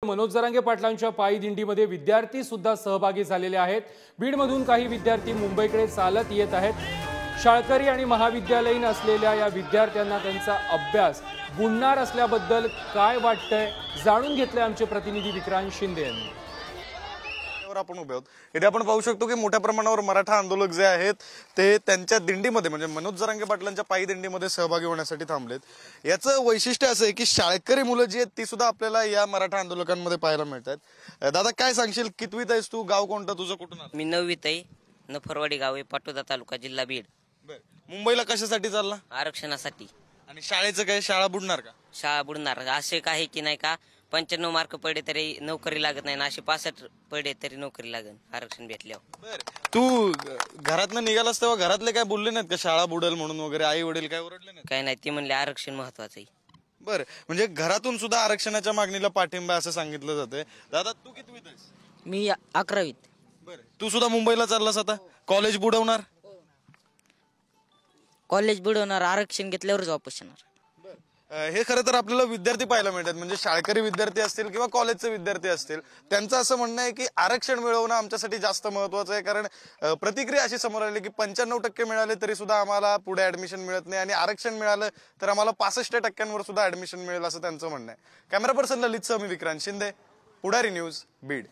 मनोज जरांगे पाटलांच्या पायी दिंडीमध्ये विद्यार्थी सुद्धा सहभागी झालेले आहेत। बीडमधून काही विद्यार्थी मुंबईकडे चालत येत आहेत। शाळकरी आणि महाविद्यालयीन असलेल्या या विद्यार्थ्यांना त्यांचा अभ्यास बुडणार असल्याबद्दल काय वाटतंय जाणून घेतले आमचे प्रतिनिधी विक्रांत शिंदे यांनी। आपण उभे आहोत इथे आपण पाहू शकतो की मोठ्या प्रमाणावर मराठा आंदोलक जे आहेत ते त्यांच्या दिंडीमध्ये म्हणजे मनोज जरांगे पाटलांच्या पायी दिंडीमध्ये सहभागी होण्यासाठी थांबलेत। याचं वैशिष्ट्य असं आहे की शाळकरी मुलं जी आहेत ती सुद्धा आपल्याला या मराठा आंदोलकांमध्ये पाहायला मिळतात। दादा काय सांगशील, कितवीत आहेस तू, गाव कोणतं तुझं, कुठून आलं? मी 9वीत आहे, नफरवाडी गाव आहे, पाटोदा तालुका, जिल्हा बीड। मुंबईला कशासाठी चालला? आरक्षणासाठी। आणि शाळेचं काय, शाळा बुडणार का? शाळा बुडणार असे काही की नाही का 95 मार्क पडले तरी नोकरी लागत नाही ना, असे 65 पडले तरी नोकरी लागत आरक्षण भेटल्यावर। बरं, तू घरातनं निघालास तेव्हा घरातले काय बोलले नाहीत का शाळा बुडेल म्हणून वगैरे? आई वडील काय ओरडले नाहीत? काय नाही, ते म्हणले आरक्षण महत्वाचं आहे। बरं, म्हणजे घरातून सुद्धा आरक्षणाच्या मागणीला पाठिंबा असं सांगितलं जातंय। दादा तू कितवीत आहेस? मी 11वीत। बरं, तू सुद्धा मुंबईला चाललास आता, कॉलेज बुडवणार? कॉलेज बुडवणार, आरक्षण घेतल्यावरच वापस येणार। हे खरं तर आपल्याला विद्यार्थी पाहायला मिळतात, म्हणजे शाळकरी विद्यार्थी असतील किंवा कॉलेजचे विद्यार्थी असतील, त्यांचं असं म्हणणं आहे की आरक्षण मिळवणं आमच्यासाठी जास्त महत्वाचं आहे। कारण प्रतिक्रिया अशी समोर आली की 95% मिळाले तरी सुद्धा आम्हाला पुढे ऍडमिशन मिळत नाही आणि आरक्षण मिळालं तर आम्हाला 65% सुद्धा ऍडमिशन मिळेल असं त्यांचं म्हणणं आहे। कॅमेरा पर्सन ललितसह मी विक्रांत शिंदे, पुढारी न्यूज, बीड।